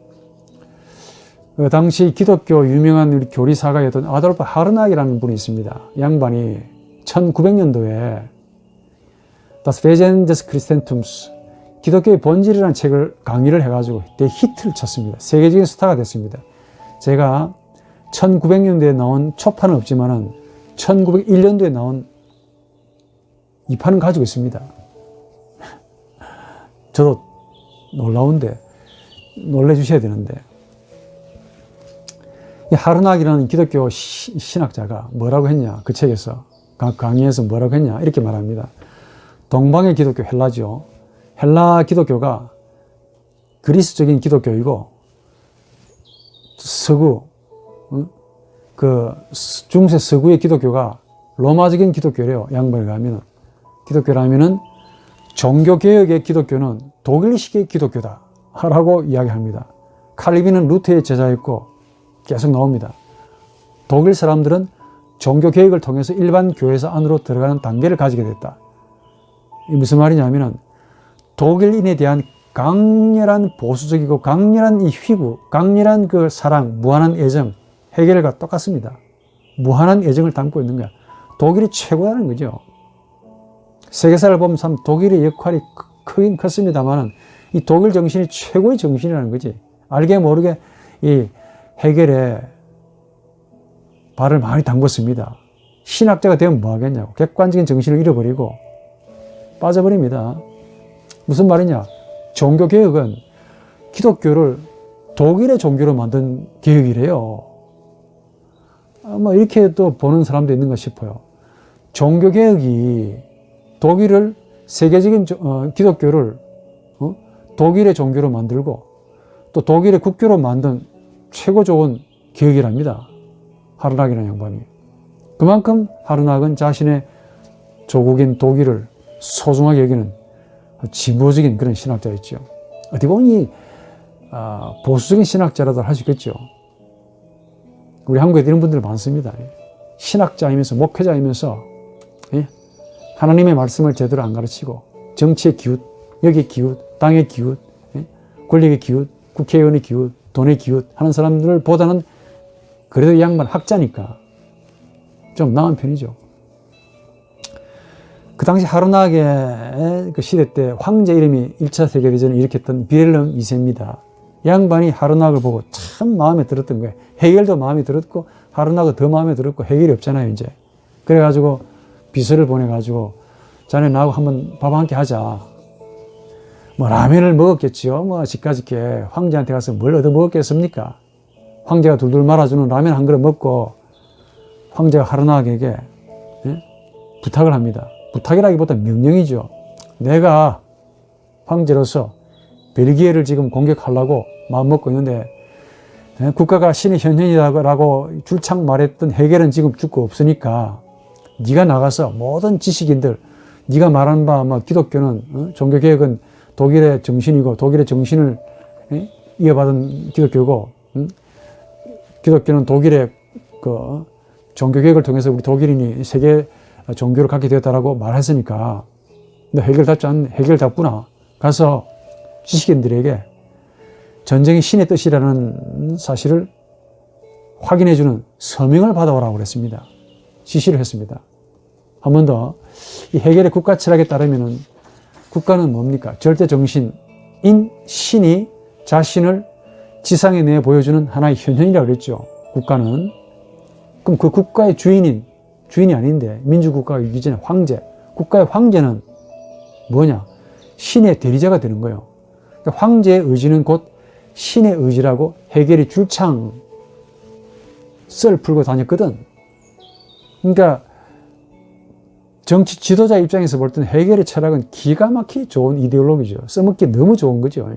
그 당시 기독교 유명한 우리 교리사가였던 아돌프 하르낙이라는 분이 있습니다. 양반이 1900년도에 Das Wesen des Christentums 기독교의 본질이라는 책을 강의를 해가지고 대히트를 쳤습니다. 세계적인 스타가 됐습니다. 제가 1900년도에 나온 초판은 없지만은 1901년도에 나온 2판은 가지고 있습니다. 저도 놀라운데 놀래주셔야 되는데 이 하르낙이라는 기독교 신학자가 뭐라고 했냐 그 책에서 강의에서 뭐라고 했냐 이렇게 말합니다. 동방의 기독교 헬라죠. 헬라 기독교가 그리스적인 기독교이고 서구 그 중세 서구의 기독교가 로마적인 기독교래요. 양반에 가면은 기독교라면은 종교개혁의 기독교는 독일식의 기독교다 라고 이야기합니다. 칼빈은 루터의 제자였고 계속 나옵니다. 독일 사람들은 종교개혁을 통해서 일반 교회에서 안으로 들어가는 단계를 가지게 됐다. 이 무슨 말이냐면은 독일인에 대한 강렬한 보수적이고 강렬한 이 희구, 강렬한 그 사랑, 무한한 애정, 해겔과 똑같습니다. 무한한 애정을 담고 있는 거야. 독일이 최고라는 거죠. 세계사를 보면 참 독일의 역할이 크긴 컸습니다만 이 독일 정신이 최고의 정신이라는 거지. 알게 모르게 이 해겔에 발을 많이 담궜습니다. 신학자가 되면 뭐 하겠냐고. 객관적인 정신을 잃어버리고 빠져버립니다. 무슨 말이냐. 종교개혁은 기독교를 독일의 종교로 만든 개혁이래요. 아마 이렇게 또 보는 사람도 있는가 싶어요. 종교개혁이 독일을 세계적인 기독교를 독일의 종교로 만들고 또 독일의 국교로 만든 최고 좋은 개혁이랍니다. 하르낙이라는 양반이. 그만큼 하르낙은 자신의 조국인 독일을 소중하게 여기는 진보적인 그런 신학자였죠. 어떻게 보면 이 보수적인 신학자라도 할 수 있겠죠. 우리 한국에 이런 분들 많습니다. 신학자이면서 목회자이면서 하나님의 말씀을 제대로 안 가르치고 정치의 기웃, 여기의 기웃, 땅의 기웃, 권력의 기웃, 국회의원의 기웃, 돈의 기웃 하는 사람들 보다는 그래도 이 양반 학자니까 좀 나은 편이죠. 그 당시 하루나게의 그 시대 때 황제 이름이 1차 세계대전을 일으켰던 빌헬름 2세입니다. 양반이 하루나그를 보고 참 마음에 들었던 거예요. 헤겔도 마음에 들었고 하루나그 더 마음에 들었고 헤겔이 없잖아요 이제. 그래가지고 비서를 보내가지고 자네 나하고 한번 밥 한 끼 하자. 뭐 라면을 먹었겠지요. 뭐 집까짓게 황제한테 가서 뭘 얻어 먹었겠습니까? 황제가 둘둘 말아주는 라면 한 그릇 먹고 황제가 하루나그에게 부탁을 합니다. 부탁이라기보다 명령이죠. 내가 황제로서 벨기에를 지금 공격하려고 마음먹고 있는데 국가가 신의 현현이라고 줄창 말했던 헤겔은 지금 죽고 없으니까 네가 나가서 모든 지식인들 네가 말한 바 뭐 기독교는 종교개혁은 독일의 정신이고 독일의 정신을 이어받은 기독교고 기독교는 독일의 그 종교개혁을 통해서 우리 독일인이 세계 종교를 갖게 되었다라고 말했으니까 너 해결 답구나. 가서 지식인들에게 전쟁이 신의 뜻이라는 사실을 확인해주는 서명을 받아오라고 그랬습니다. 지시를 했습니다. 한 번 더, 이 해겔의 국가 철학에 따르면은 국가는 뭡니까? 절대 정신인 신이 자신을 지상에 내 보여주는 하나의 현현이라고 그랬죠. 국가는. 그럼 그 국가의 주인이 아닌데 민주국가가 이전에 황제, 국가의 황제는 뭐냐? 신의 대리자가 되는 거예요. 그러니까 황제의 의지는 곧 신의 의지라고 헤겔이 줄창 썰 풀고 다녔거든. 그러니까 정치 지도자 입장에서 볼 때는 헤겔의 철학은 기가 막히게 좋은 이데올로기죠. 써먹기 너무 좋은 거죠.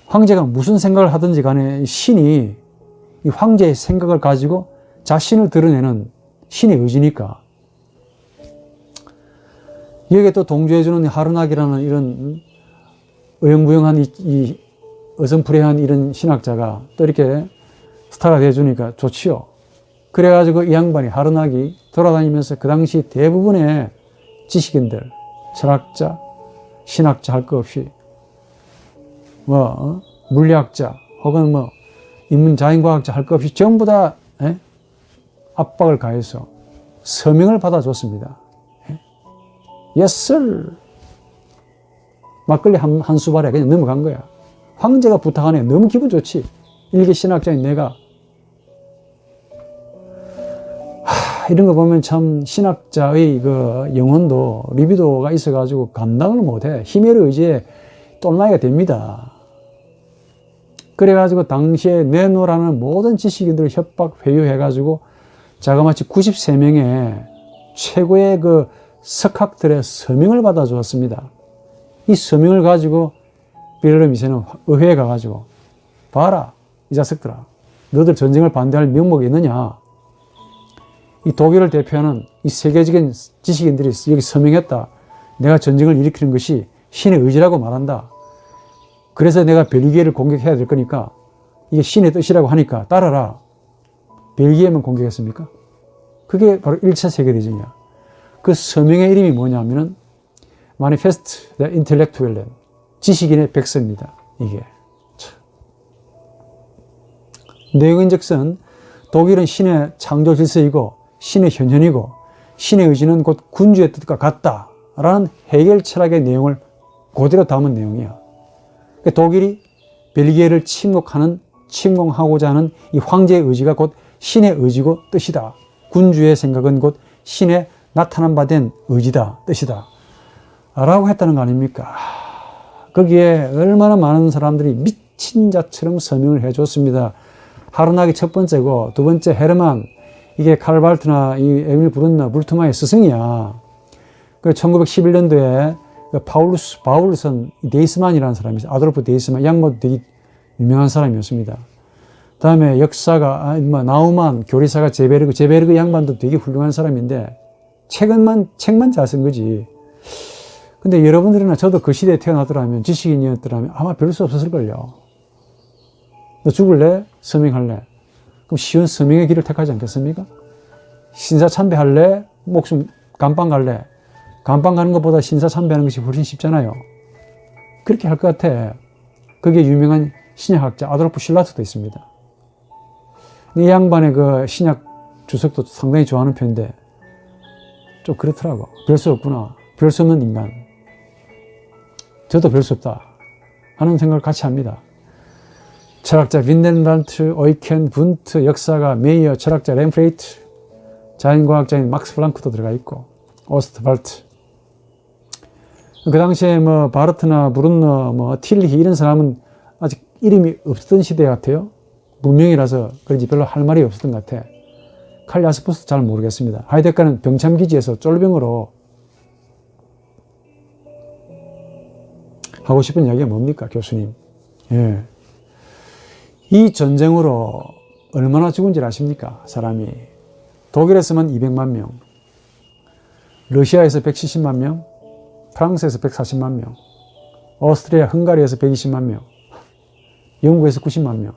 황제가 무슨 생각을 하든지 간에 신이 이 황제의 생각을 가지고 자신을 드러내는 신의 의지니까. 여기에 또 동조해주는 하루나기라는 이런 어영부영한 이 어선풀이한 이런 신학자가 또 이렇게 스타가 되어주니까 좋지요. 그래가지고 이 양반이 하루나기 돌아다니면서 그 당시 대부분의 지식인들, 철학자, 신학자 할 것 없이 물리학자 혹은 인문자인과학자 할 것 없이 전부 다 압박을 가해서 서명을 받아줬습니다. Yes, sir. 막걸리 한 수발에 그냥 넘어간 거야. 황제가 부탁하네. 너무 기분 좋지. 일개 신학자인 내가. 이런 거 보면 참 신학자의 그 영혼도 리비도가 있어가지고 감당을 못해. 힘의 의지에 똘나이가 됩니다. 그래가지고 당시에 내노라는 모든 지식인들을 협박 회유해가지고 자그마치 93명의 최고의 그 석학들의 서명을 받아주었습니다. 이 서명을 가지고 빌헬름 2세는 의회에 가가지고 봐라 이 자식들아, 너들 전쟁을 반대할 명목이 있느냐? 이 독일을 대표하는 이 세계적인 지식인들이 여기 서명했다. 내가 전쟁을 일으키는 것이 신의 의지라고 말한다. 그래서 내가 벨기에를 공격해야 될 거니까 이게 신의 뜻이라고 하니까 따라라. 벨기에만 공격했습니까? 그게 바로 1차 세계대전이야. 그 서명의 이름이 뭐냐면은 Manifeste der Intellektuellen, 지식인의 백서입니다. 이게. 내용인즉슨 독일은 신의 창조 질서이고 신의 현현이고 신의 의지는 곧 군주의 뜻과 같다라는 헤겔 철학의 내용을 그대로 담은 내용이야. 독일이 벨기에를 침공하고자 하는 이 황제의 의지가 곧 신의 의지고 뜻이다. 군주의 생각은 곧 신의 나타난 바 된 의지다, 뜻이다. 라고 했다는 거 아닙니까? 거기에 얼마나 많은 사람들이 미친 자처럼 서명을 해줬습니다. 하루나기 첫 번째고, 두 번째 헤르만, 이게 칼발트나 이 에밀 브룬너, 불트마의 스승이야. 그 1911년도에 바울선 데이스만이라는 사람이 있어요. 아돌프 데이스만, 이 양반도 되게 유명한 사람이었습니다. 다음에 역사가, 나우만, 교리사가 제베르그 양반도 되게 훌륭한 사람인데, 책만 잘 쓴 거지. 근데 여러분들이나 저도 그 시대에 태어나더라면, 지식인이었더라면 아마 별 수 없었을걸요. 너 죽을래? 서명할래? 그럼 쉬운 서명의 길을 택하지 않겠습니까? 신사참배할래? 목숨 감방 갈래? 감방 가는 것보다 신사참배하는 것이 훨씬 쉽잖아요. 그렇게 할 것 같아. 거기에 유명한 신약학자 아돌프 실라트도 있습니다. 이 양반의 그 신약 주석도 상당히 좋아하는 편인데 좀 그렇더라고. 별 수 없구나. 별 수 없는 인간. 저도 별 수 없다 하는 생각을 같이 합니다. 철학자 윈넨란트, 오이켄, 분트, 역사가 메이어, 철학자 렘프레이트, 자연과학자인 막스 플랑크도 들어가 있고 오스트발트. 그 당시에 뭐 바르트나 브룬너, 뭐 틸리히 이런 사람은 아직 이름이 없었던 시대 같아요. 무명이라서 그런지 별로 할 말이 없었던 것 같아. 칼 야스퍼스도 잘 모르겠습니다. 하이데거는 병참기지에서 쫄병으로 하고 싶은 이야기가 뭡니까, 교수님? 예. 이 전쟁으로 얼마나 죽은지 아십니까? 사람이. 독일에서만 200만 명, 러시아에서 170만 명, 프랑스에서 140만 명, 오스트리아, 헝가리에서 120만 명, 영국에서 90만 명.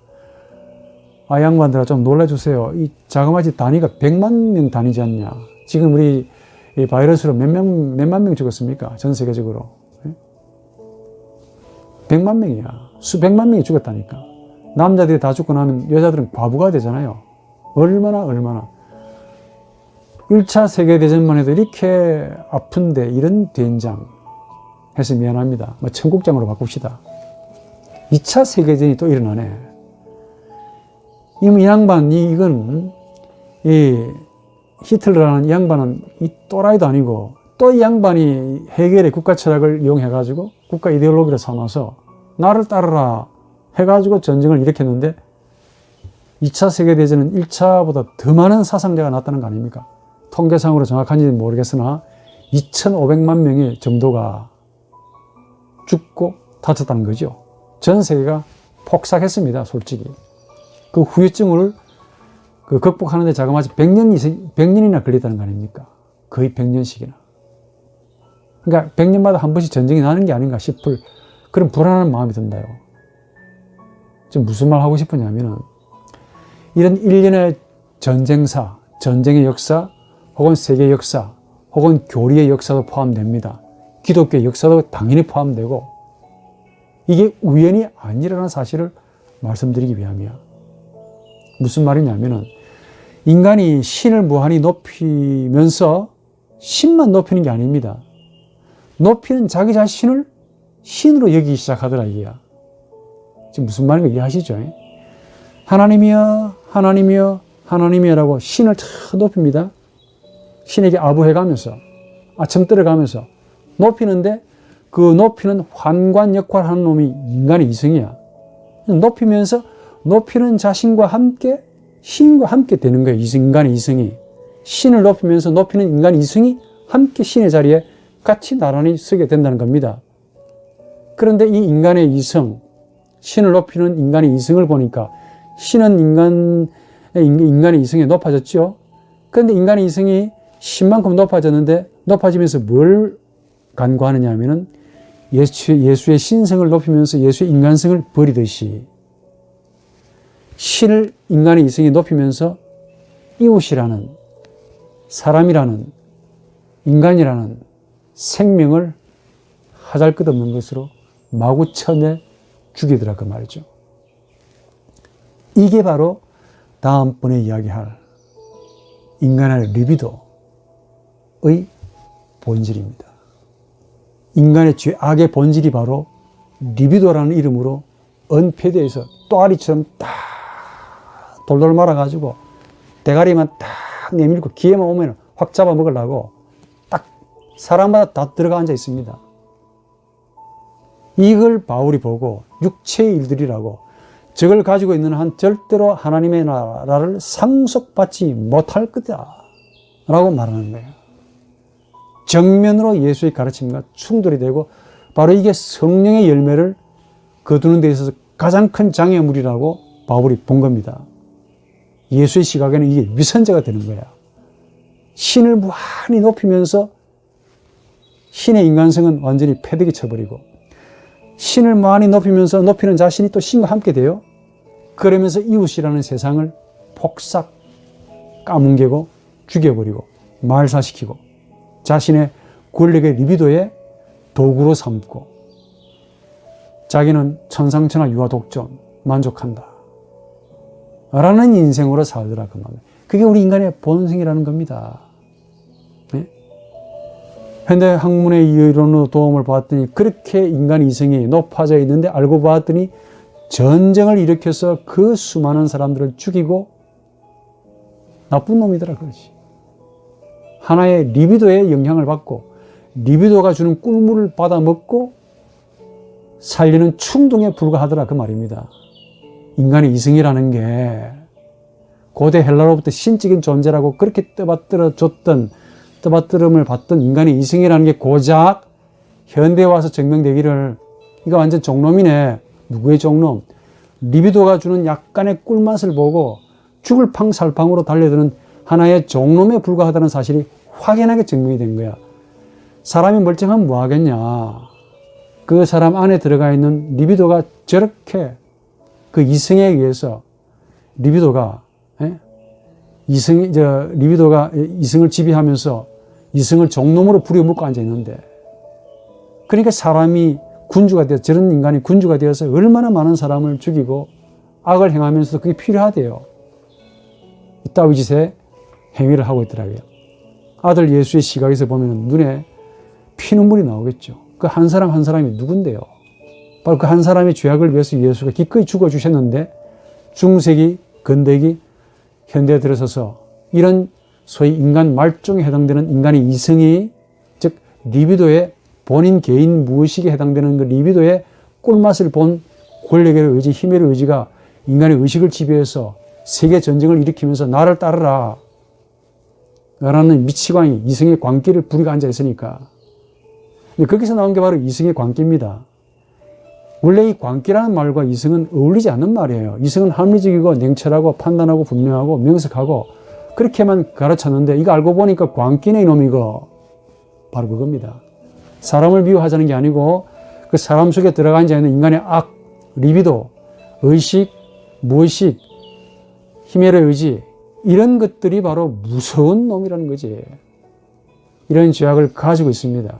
아, 양반들아 좀 놀라주세요. 이 자그마치 단위가 100만 명 단위지 않냐. 지금 우리 이 바이러스로 몇만 명 죽었습니까? 전 세계적으로. 100만 명이야. 수백만 명이 죽었다니까. 남자들이 다 죽고 나면 여자들은 과부가 되잖아요. 얼마나. 1차 세계대전만 해도 이렇게 아픈데 이런 된장 해서 미안합니다. 뭐 청국장으로 바꿉시다. 2차 세계대전이 또 일어나네. 이 양반이 이건 이 히틀러라는 이 양반은 이 또라이도 아니고 또 이 양반이 헤겔의 국가 철학을 이용해가지고 국가 이데올로기를 삼아서 나를 따르라 해가지고 전쟁을 일으켰는데 2차 세계대전은 1차보다 더 많은 사상자가 났다는 거 아닙니까? 통계상으로 정확한지는 모르겠으나 2,500만 명의 정도가 죽고 다쳤다는 거죠. 전 세계가 폭삭했습니다, 솔직히. 그 후유증을 극복하는데 자그마치 100년이나 걸렸다는 거 아닙니까? 거의 100년씩이나. 그러니까 100년마다 한 번씩 전쟁이 나는 게 아닌가 싶을 그런 불안한 마음이 든다요. 지금 무슨 말 하고 싶으냐면은 이런 일련의 전쟁사, 전쟁의 역사, 혹은 세계 역사, 혹은 교리의 역사도 포함됩니다. 기독교의 역사도 당연히 포함되고 이게 우연이 아니라는 사실을 말씀드리기 위함이야. 무슨 말이냐면은 인간이 신을 무한히 높이면서 신만 높이는 게 아닙니다. 높이는 자기 자신을 신으로 여기기 시작하더라 이게야. 지금 무슨 말인가 이해하시죠? 하나님이여, 하나님이여, 하나님이여라고 신을 참 높입니다. 신에게 아부해가면서 아첨 떨어가면서 높이는데 그 높이는 환관 역할을 하는 놈이 인간의 이성이야. 높이면서 높이는 자신과 함께 신과 함께 되는 거예요. 인간의 이성이. 신을 높이면서 높이는 인간의 이성이 함께 신의 자리에 같이 나란히 서게 된다는 겁니다. 그런데 이 인간의 이성, 신을 높이는 인간의 이성을 보니까 신은 인간의 이성이 높아졌죠. 그런데 인간의 이성이 신만큼 높아졌는데 높아지면서 뭘 간구하느냐 하면은 예수의 신성을 높이면서 예수의 인간성을 버리듯이 신을 인간의 이성이 높이면서 이웃이라는 사람이라는 인간이라는 생명을 하잘것없는 것으로 마구 쳐내 죽이더라 그 말이죠. 이게 바로 다음번에 이야기할 인간의 리비도의 본질입니다. 인간의 죄, 악의 본질이 바로 리비도라는 이름으로 은폐대에서 또아리처럼 딱 돌돌 말아가지고 대가리만 딱 내밀고 기회만 오면 확 잡아먹으려고 딱 사람마다 다 들어가 앉아 있습니다. 이걸 바울이 보고 육체의 일들이라고 저걸 가지고 있는 한 절대로 하나님의 나라를 상속받지 못할 거다 라고 말하는 거예요. 정면으로 예수의 가르침과 충돌이 되고 바로 이게 성령의 열매를 거두는 데 있어서 가장 큰 장애물이라고 바울이 본 겁니다. 예수의 시각에는 이게 위선자가 되는 거야. 신을 무한히 높이면서 신의 인간성은 완전히 패대기 쳐버리고 신을 무한히 높이면서 높이는 자신이 또 신과 함께 돼요. 그러면서 이웃이라는 세상을 폭삭 까뭉개고 죽여버리고 말살시키고 자신의 권력의 리비도의 도구로 삼고 자기는 천상천하 유아독존 만족한다 라는 인생으로 살더라 그 말이에요. 그게 우리 인간의 본성이라는 겁니다. 네? 현대 학문의 이론으로 도움을 받았더니 그렇게 인간 이성이 높아져 있는데 알고 봤더니 전쟁을 일으켜서 그 수많은 사람들을 죽이고 나쁜 놈이더라 그러지. 하나의 리비도에 영향을 받고 리비도가 주는 꿀물을 받아먹고 살리는 충동에 불과하더라 그 말입니다. 인간의 이성이라는 게 고대 헬라로부터 신적인 존재라고 그렇게 떠받들음을 받던 인간의 이성이라는 게 고작 현대에 와서 증명되기를 이거 완전 종놈이네. 누구의 종놈? 리비도가 주는 약간의 꿀맛을 보고 죽을 팡살팡으로 달려드는 하나의 종놈에 불과하다는 사실이 확연하게 증명이 된 거야. 사람이 멀쩡하면 뭐 하겠냐. 그 사람 안에 들어가 있는 리비도가 저렇게 그 이성에 의해서 리비도가 이성을 지배하면서 이성을 종놈으로 부려먹고 앉아 있는데, 그러니까 사람이 군주가 되어, 저런 인간이 군주가 되어서 얼마나 많은 사람을 죽이고 악을 행하면서도 그게 필요하대요. 이따위 짓의 행위를 하고 있더라고요. 아들 예수의 시각에서 보면 눈에 피눈물이 나오겠죠. 그 한 사람 한 사람이 누군데요? 바로 그 한 사람의 죄악을 위해서 예수가 기꺼이 죽어주셨는데, 중세기, 근대기, 현대에 들어서서 이런 소위 인간 말종에 해당되는 인간의 이성이, 즉 리비도의 본인 개인 무의식에 해당되는 그 리비도의 꿀맛을 본 권력의 의지, 힘의 의지가 인간의 의식을 지배해서 세계 전쟁을 일으키면서 나를 따르라 라는 미치광이 이성의 광기를 부리고 앉아 있으니까. 근데 거기서 나온 게 바로 이성의 광기입니다. 원래 이 광기라는 말과 이성은 어울리지 않는 말이에요. 이성은 합리적이고 냉철하고 판단하고 분명하고 명석하고 그렇게만 가르쳤는데, 이거 알고 보니까 광기네 이놈 이거. 바로 그겁니다. 사람을 미워하자는 게 아니고 그 사람 속에 들어가 앉아 있는 인간의 악, 리비도, 의식, 무의식, 힘의 의지, 이런 것들이 바로 무서운 놈이라는 거지. 이런 죄악을 가지고 있습니다.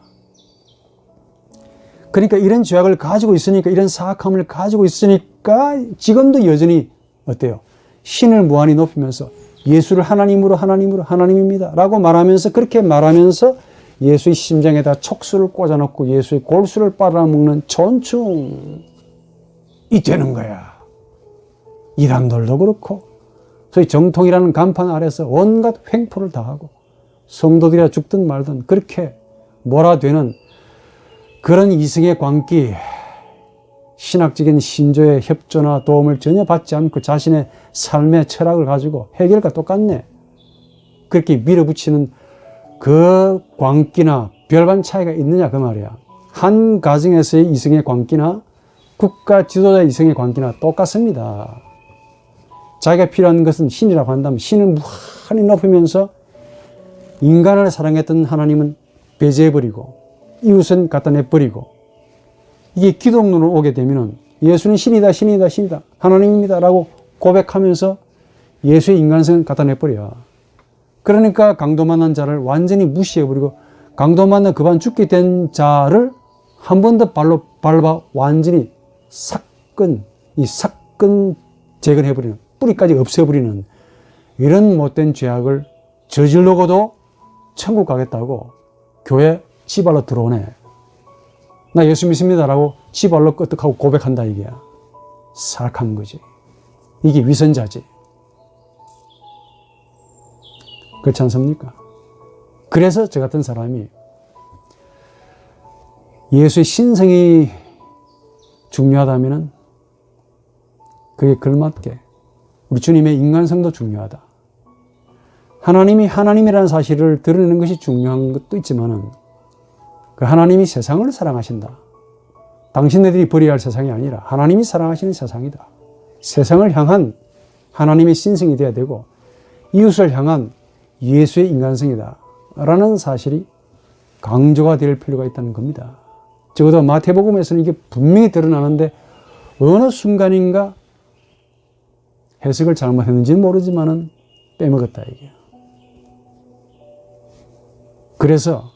그러니까 이런 죄악을 가지고 있으니까, 이런 사악함을 가지고 있으니까 지금도 여전히 어때요? 신을 무한히 높이면서 예수를 하나님입니다 라고 말하면서, 그렇게 말하면서 예수의 심장에다 촉수를 꽂아놓고 예수의 골수를 빨아먹는 촌충이 되는 거야. 이단들도 그렇고 소위 정통이라는 간판 아래서 온갖 횡포를 다하고 성도들이라 죽든 말든 그렇게 몰아되는 그런 이성의 광기, 신학적인 신조의 협조나 도움을 전혀 받지 않고 자신의 삶의 철학을 가지고 해결과 똑같네, 그렇게 밀어붙이는 그 광기나 별반 차이가 있느냐 그 말이야. 한 가정에서의 이성의 광기나 국가 지도자의 이성의 광기나 똑같습니다. 자기가 필요한 것은 신이라고 한다면 신을 무한히 높이면서 인간을 사랑했던 하나님은 배제해버리고 이웃은 갖다 내버리고, 이게 기독론으로 오게 되면 예수는 신이다 하나님입니다 라고 고백하면서 예수의 인간성을 갖다 내버려. 그러니까 강도 만난 자를 완전히 무시해버리고, 강도 만나 그반 죽게 된 자를 한 번 더 발로 밟아 완전히 사건 재건해버리는, 뿌리까지 없애버리는 이런 못된 죄악을 저질러고도 천국 가겠다고 교회 지발로 들어오네. 나 예수 믿습니다라고 지발로 끄떡하고 고백한다 이게야. 사악한 거지. 이게 위선자지. 그렇지 않습니까? 그래서 저 같은 사람이 예수의 신성이 중요하다면 그게 걸맞게 우리 주님의 인간성도 중요하다. 하나님이 하나님이라는 사실을 드러내는 것이 중요한 것도 있지만은, 그 하나님이 세상을 사랑하신다. 당신네들이 버려야 할 세상이 아니라 하나님이 사랑하시는 세상이다. 세상을 향한 하나님의 신성이 되어야 되고 이웃을 향한 예수의 인간성이다 라는 사실이 강조가 될 필요가 있다는 겁니다. 적어도 마태복음에서는 이게 분명히 드러나는데 어느 순간인가 해석을 잘못했는지는 모르지만은 빼먹었다 이게. 그래서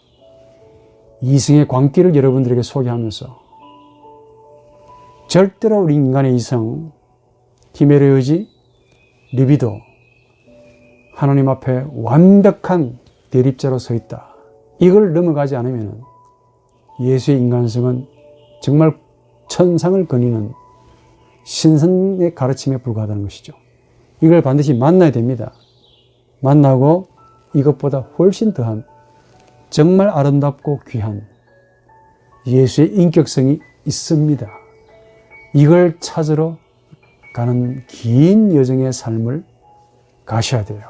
이승의 광기를 여러분들에게 소개하면서 절대로 우리 인간의 이성, 힘의 의지, 리비도, 하나님 앞에 완벽한 대립자로 서 있다. 이걸 넘어가지 않으면 예수의 인간성은 정말 천상을 거니는 신선의 가르침에 불과하다는 것이죠. 이걸 반드시 만나야 됩니다. 만나고 이것보다 훨씬 더한 정말 아름답고 귀한 예수의 인격성이 있습니다. 이걸 찾으러 가는 긴 여정의 삶을 가셔야 돼요.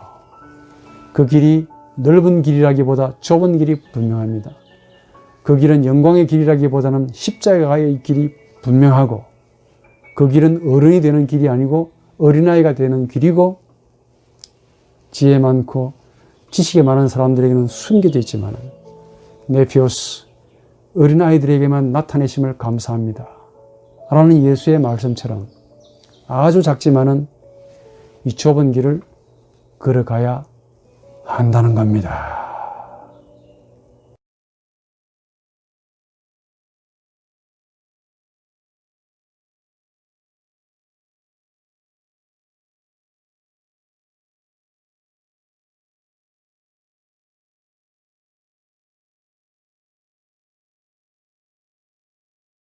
그 길이 넓은 길이라기보다 좁은 길이 분명합니다. 그 길은 영광의 길이라기보다는 십자가의 길이 분명하고, 그 길은 어른이 되는 길이 아니고 어린아이가 되는 길이고, 지혜 많고 지식이 많은 사람들에게는 숨겨져 있지만 네피오스, 어린아이들에게만 나타내심을 감사합니다 라는 예수의 말씀처럼 아주 작지만은 이 좁은 길을 걸어가야 한다는 겁니다.